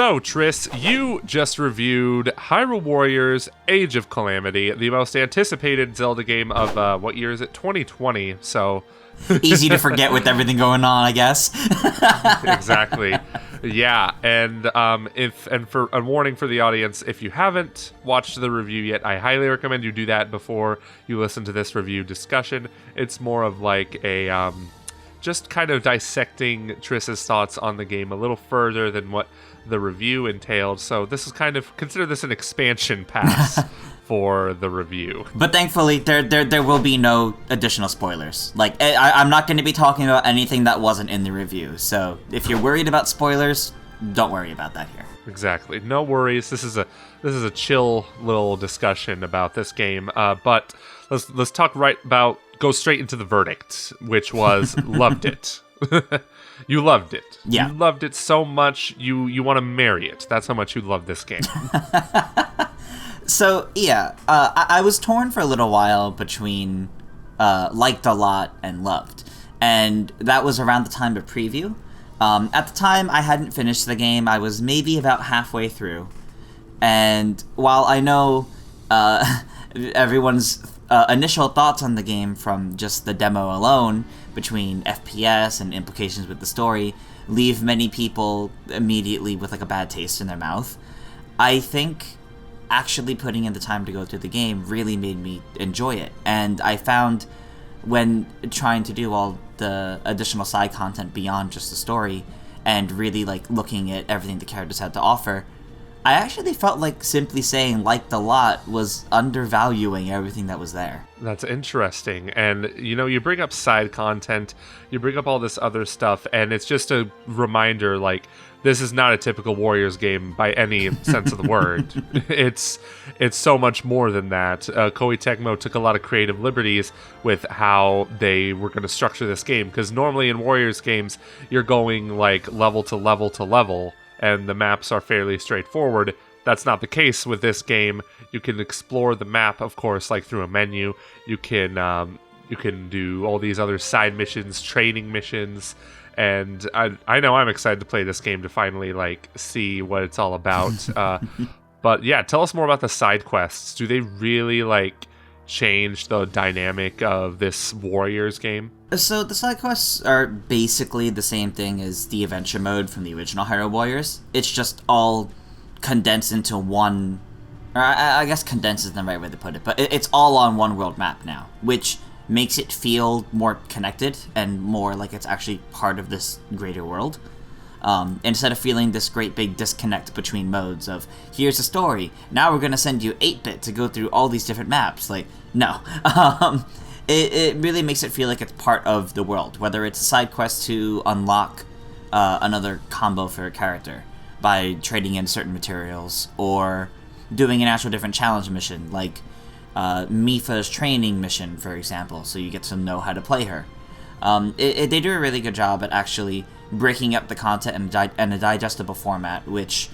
So, Triss, you just reviewed Hyrule Warriors Age of Calamity, the most anticipated Zelda game of, what year is it? 2020, so... Easy to forget with everything going on, I guess. Exactly. Yeah, and for a warning for the audience, if you haven't watched the review yet, I highly recommend you do that before you listen to this review discussion. It's more of like a... just kind of dissecting Triss's thoughts on the game a little further than what the review entailed. So this is kind of, consider this an expansion pass for the review. But thankfully, there will be no additional spoilers. Like, I'm not going to be talking about anything that wasn't in the review. So if you're worried about spoilers, don't worry about that here. Exactly. No worries. This is a chill little discussion about this game. But let's talk go straight into the verdict, which was loved it. You loved it. Yeah. You loved it so much, you want to marry it. That's how much you love this game. So, yeah, I was torn for a little while between liked a lot and loved. And that was around the time of preview. At the time, I hadn't finished the game. I was maybe about halfway through. And while I know everyone's initial thoughts on the game from just the demo alone, between FPS and implications with the story, leave many people immediately with like a bad taste in their mouth, I think actually putting in the time to go through the game really made me enjoy it. And I found when trying to do all the additional side content beyond just the story and really like looking at everything the characters had to offer, I actually felt like simply saying liked a lot was undervaluing everything that was there. That's interesting. And, you bring up side content, you bring up all this other stuff, and it's just a reminder, like, this is not a typical Warriors game by any sense of the word. It's so much more than that. Koei Tecmo took a lot of creative liberties with how they were going to structure this game, because normally in Warriors games, you're going, like, level to level to level, and the maps are fairly straightforward. That's not the case with this game. You can explore the map, of course, like through a menu. You can do all these other side missions, training missions, and I know I'm excited to play this game to finally like see what it's all about. But yeah, tell us more about the side quests. Do they really like change the dynamic of this Warriors game? So the side quests are basically the same thing as the adventure mode from the original Hyrule Warriors. It's just all condensed into one, or I guess condensed isn't the right way to put it, but it's all on one world map now, which makes it feel more connected and more like it's actually part of this greater world. Instead of feeling this great big disconnect between modes of, here's a story, now we're going to send you 8-bit to go through all these different maps. Like, no. It really makes it feel like it's part of the world, whether it's a side quest to unlock another combo for a character by trading in certain materials, or doing an actual different challenge mission, like Mipha's training mission, for example, so you get to know how to play her. They do a really good job at actually breaking up the content in a digestible format, which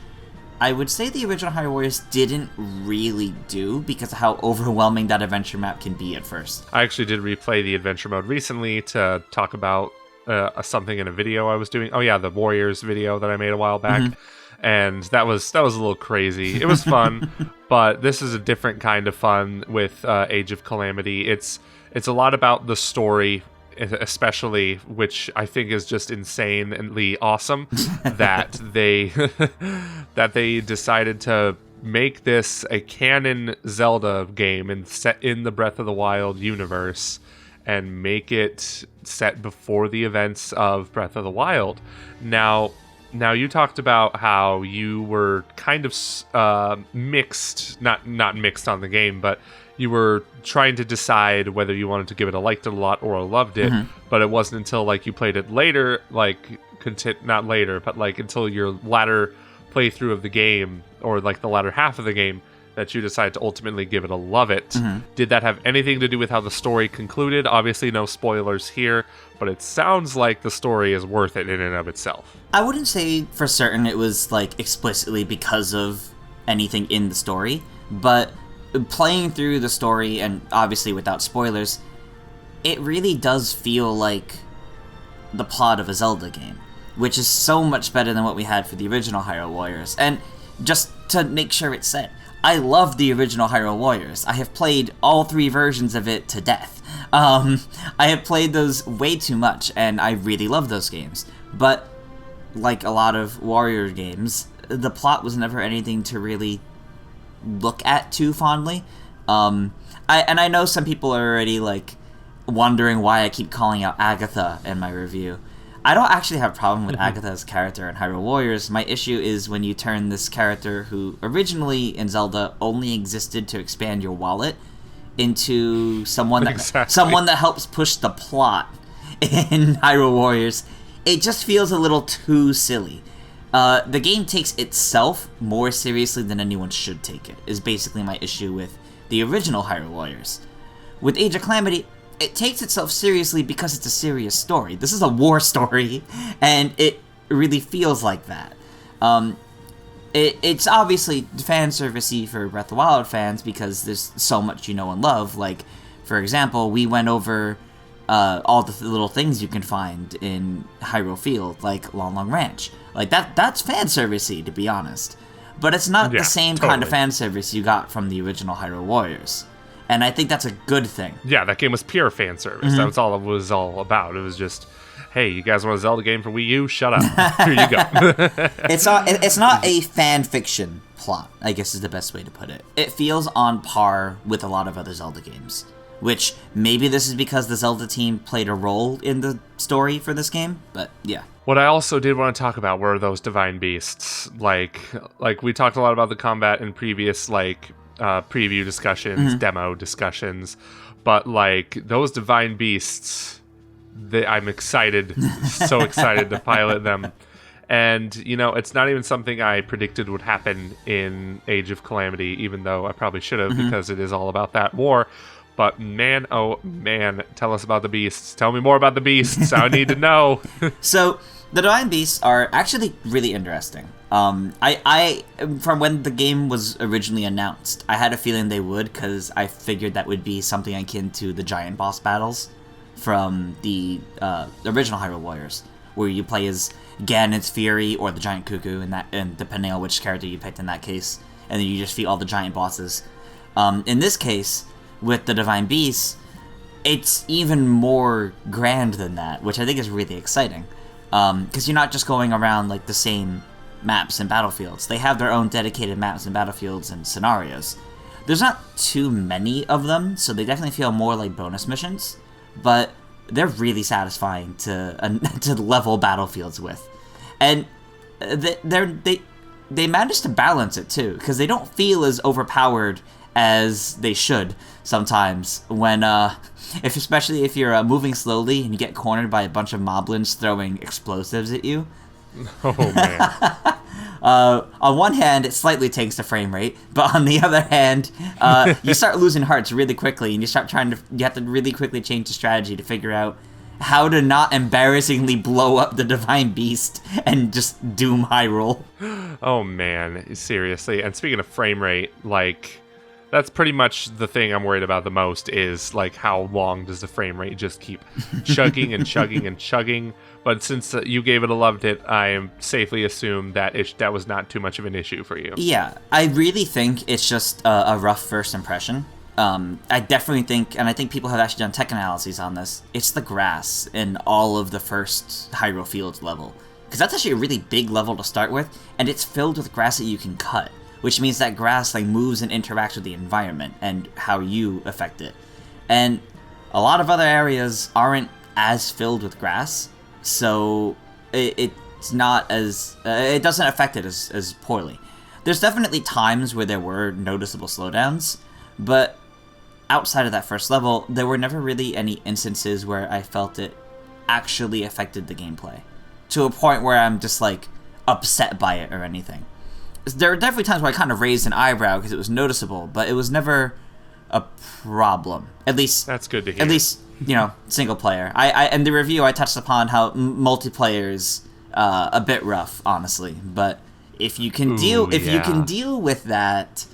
I would say the original Hyrule Warriors didn't really do because of how overwhelming that adventure map can be at first. I actually did replay the adventure mode recently to talk about something in a video I was doing. Oh yeah, the Warriors video that I made a while back. Mm-hmm. And that was a little crazy. It was fun, but this is a different kind of fun with Age of Calamity. It's a lot about the story, especially, which I think is just insanely awesome that they decided to make this a canon Zelda game and set in the Breath of the Wild universe and make it set before the events of Breath of the Wild. Now you talked about how you were kind of mixed, not mixed on the game, but you were trying to decide whether you wanted to give it a liked it a lot or a loved it, but it wasn't until like you played it later, not later, but like until your latter playthrough of the game, or like the latter half of the game, that you decided to ultimately give it a love it. Mm-hmm. Did that have anything to do with how the story concluded? Obviously no spoilers here, but it sounds like the story is worth it in and of itself. I wouldn't say for certain it was like explicitly because of anything in the story, but playing through the story, and obviously without spoilers, it really does feel like the plot of a Zelda game. which is so much better than what we had for the original Hyrule Warriors. And just to make sure it's said, I love the original Hyrule Warriors. I have played all 3 versions of it to death. I have played those way too much, and I really love those games. But, like a lot of Warrior games, the plot was never anything to really look at too fondly. I know some people are already, like, wondering why I keep calling out Agatha in my review. I don't actually have a problem with Agatha's character in Hyrule Warriors. My issue is when you turn this character, who originally in Zelda only existed to expand your wallet, into someone that helps push the plot in Hyrule Warriors. It just feels a little too silly. The game takes itself more seriously than anyone should take it, is basically my issue with the original Hyrule Warriors. With Age of Calamity, it takes itself seriously because it's a serious story. This is a war story, and it really feels like that. It's obviously fan servicey for Breath of the Wild fans because there's so much you know and love. Like, for example, we went over all the little things you can find in Hyrule Field, like Long Long Ranch. Like, that's fan servicey, to be honest. But it's not the same kind of fan service you got from the original Hyrule Warriors. And I think that's a good thing. Yeah, that game was pure fan service. That was all it was all about. It was just, hey, you guys want a Zelda game for Wii U? Shut up. Here you go. It's not a fan fiction plot, I guess is the best way to put it. It feels on par with a lot of other Zelda games. Which, maybe this is because the Zelda team played a role in the story for this game, but yeah. What I also did want to talk about were those divine beasts. Like we talked a lot about the combat in previous, preview discussions, demo discussions, but like those divine beasts, I'm excited, so excited to pilot them. And it's not even something I predicted would happen in Age of Calamity, even though I probably should have, because it is all about that war. But man, oh man, tell us about the beasts. Tell me more about the beasts. I need to know. So the divine beasts are actually really interesting. I from when the game was originally announced, I had a feeling they would, because I figured that would be something akin to the giant boss battles from the original Hyrule Warriors, where you play as Ganon's Fury or the Giant Cuckoo, and depending on which character you picked in that case, and then you just defeat all the giant bosses. In this case, with the divine beasts, it's even more grand than that, which I think is really exciting. Because you're not just going around like the same maps and battlefields. They have their own dedicated maps and battlefields and scenarios. There's not too many of them, so they definitely feel more like bonus missions, but they're really satisfying to level battlefields with. And they manage to balance it too, because they don't feel as overpowered as they should sometimes when especially if you're moving slowly and you get cornered by a bunch of moblins throwing explosives at you. Oh man. On one hand, it slightly takes the frame rate, but on the other hand, you start losing hearts really quickly, and you have to really quickly change the strategy to figure out how to not embarrassingly blow up the divine beast and just doom Hyrule. Oh man, seriously. And speaking of frame rate, like, that's pretty much the thing I'm worried about the most, is like how long does the frame rate just keep chugging and chugging and chugging. But since you gave it a loved it, I am safely assume that that was not too much of an issue for you. Yeah, I really think it's just a rough first impression. I definitely think, and I think people have actually done tech analyses on this, it's the grass in all of the first Hyrule Fields level. Because that's actually a really big level to start with, and it's filled with grass that you can cut, which means that grass like moves and interacts with the environment and how you affect it. And a lot of other areas aren't as filled with grass, so it's not as it doesn't affect it as poorly. There's definitely times where there were noticeable slowdowns, but outside of that first level, there were never really any instances where I felt it actually affected the gameplay to a point where I'm just like upset by it or anything. There are definitely times where I kind of raised an eyebrow because it was noticeable, but it was never a problem. At least that's good to hear. At least, single player. I in the review I touched upon how multiplayer is a bit rough, honestly. But if you can you can deal with that,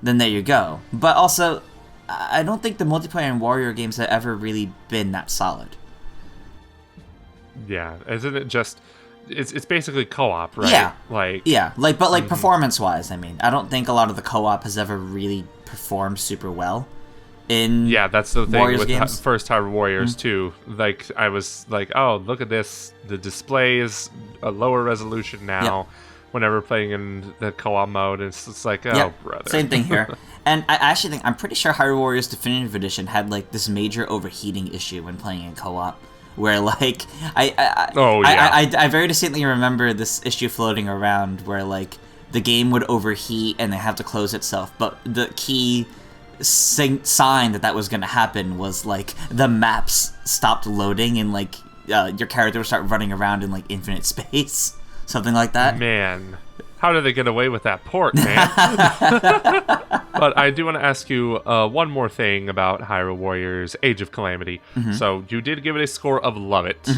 then there you go. But also, I don't think the multiplayer in Warrior games have ever really been that solid. Yeah, isn't it just it's basically co-op, right? Yeah. Like Yeah, but performance-wise, I mean, I don't think a lot of the co-op has ever really performed super well in yeah, that's the thing Warriors with games. first Hyrule Warriors too. Like I was like, oh, look at this. The display is a lower resolution now. Whenever playing in the co-op mode, it's just like, oh, brother. Same thing here. And I actually think, I'm pretty sure Hyrule Warriors Definitive Edition had like this major overheating issue when playing in co-op, where like I very distinctly remember this issue floating around where like the game would overheat and they have to close itself, but the key sign that was going to happen was like the maps stopped loading and like your character would start running around in like infinite space, something like that. Man, how did they get away with that port, man? But I do want to ask you one more thing about Hyrule Warriors Age of Calamity. So you did give it a score of love it.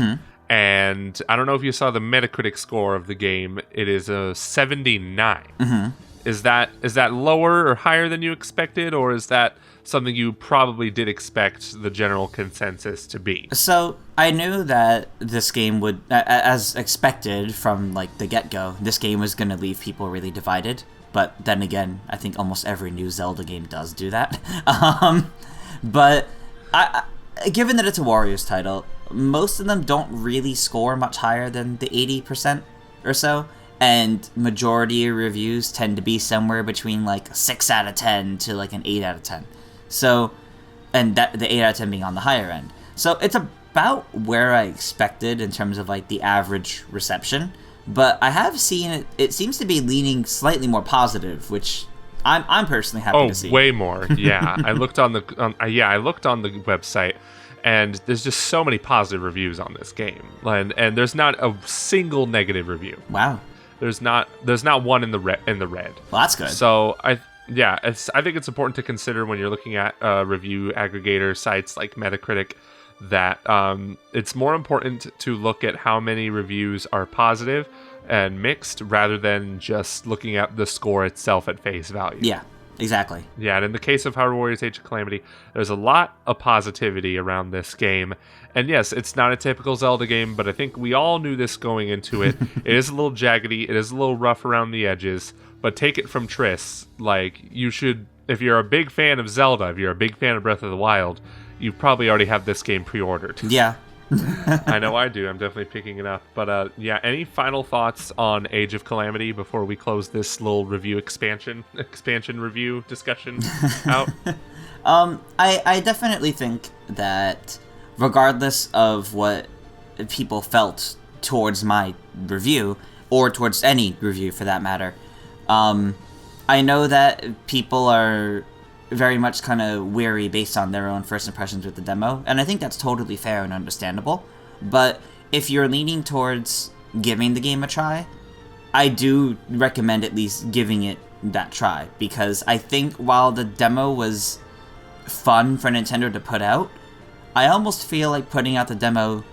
And I don't know if you saw the Metacritic score of the game. It is a 79. Is that lower or higher than you expected, or is that something you probably did expect the general consensus to be? So I knew that this game would, as expected from like the get-go, this game was going to leave people really divided. But then again, I think almost every new Zelda game does do that. But given that it's a Warriors title, most of them don't really score much higher than the 80% or so. And majority of reviews tend to be somewhere between like a 6 out of 10 to like an 8 out of 10. So, and that the 8 out of 10 being on the higher end. So it's about where I expected in terms of like the average reception. But I have seen it seems to be leaning slightly more positive, which I'm personally happy to see. Oh, way more. Yeah. I looked on the website, and there's just so many positive reviews on this game. And there's not a single negative review. Wow. There's not one in the red. Well, that's good. So I think it's important to consider when you're looking at review aggregator sites like Metacritic that it's more important to look at how many reviews are positive and mixed rather than just looking at the score itself at face value. Yeah, exactly. Yeah, and in the case of Hyrule Warriors Age of Calamity, there's a lot of positivity around this game. And yes, it's not a typical Zelda game, but I think we all knew this going into it. It is a little jaggedy, it is a little rough around the edges, but take it from Triss, like, you should, if you're a big fan of Zelda, if you're a big fan of Breath of the Wild, you probably already have this game pre-ordered. Yeah. I know I do. I'm definitely picking it up. But yeah, any final thoughts on Age of Calamity before we close this little review expansion review discussion out? I definitely think that regardless of what people felt towards my review, or towards any review for that matter, I know that people are very much kind of weary based on their own first impressions with the demo, and I think that's totally fair and understandable. But if you're leaning towards giving the game a try, I do recommend at least giving it that try, because I think while the demo was fun for Nintendo to put out, I almost feel like putting out the demo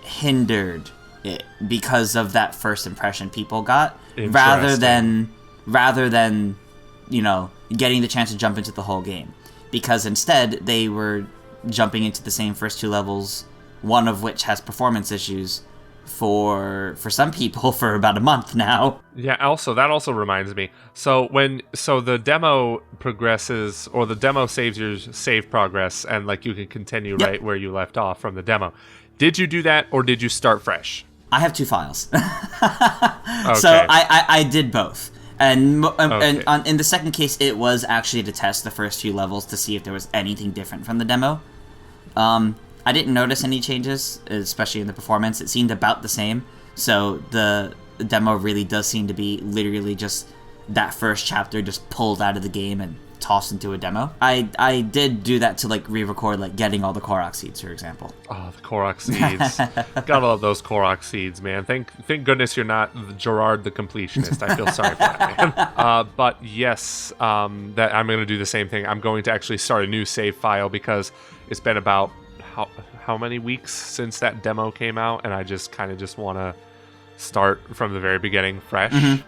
hindered it because of that first impression people got, rather than you know, getting the chance to jump into the whole game. Because instead, they were jumping into the same first two levels, one of which has performance issues for some people for about a month now. Yeah, that also reminds me. So the demo progresses, or the demo saves your save progress, and like you can continue right where you left off from the demo. Did you do that, or did you start fresh? I have 2 files. Okay. So I did both. And in the second case, it was actually to test the first few levels to see if there was anything different from the demo. I didn't notice any changes, especially in the performance. It seemed about the same. So the demo really does seem to be literally just that first chapter just pulled out of the game and tossed into a demo. I did do that to like re-record like getting all the Korok seeds, for example. Oh, the Korok seeds. Gotta love those Korok seeds, man. Thank goodness you're not Gerard the completionist. I feel sorry for that, man. But yes, that I'm going to do the same thing. I'm going to actually start a new save file because it's been about how many weeks since that demo came out, and I just kind of just want to start from the very beginning fresh. Mm-hmm.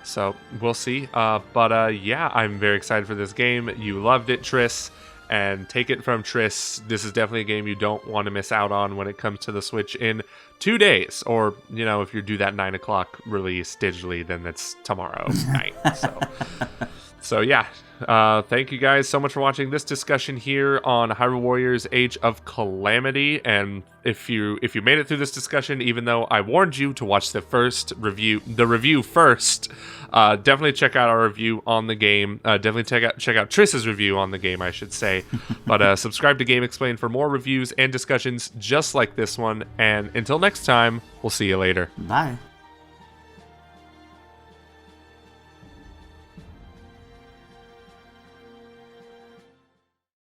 So we'll see. But yeah, I'm very excited for this game. You loved it, Triss. And take it from Triss, this is definitely a game you don't want to miss out on when it comes to the Switch in 2 days. Or, if you do that 9 o'clock release digitally, then that's tomorrow night. So yeah. Thank you guys so much for watching this discussion here on Hyrule Warriors Age of Calamity. And if you made it through this discussion, even though I warned you to watch the review first, definitely check out our review on the game. Definitely check out Triss's review on the game, I should say. But subscribe to Game Explain for more reviews and discussions just like this one. And until next time, we'll see you later. Bye.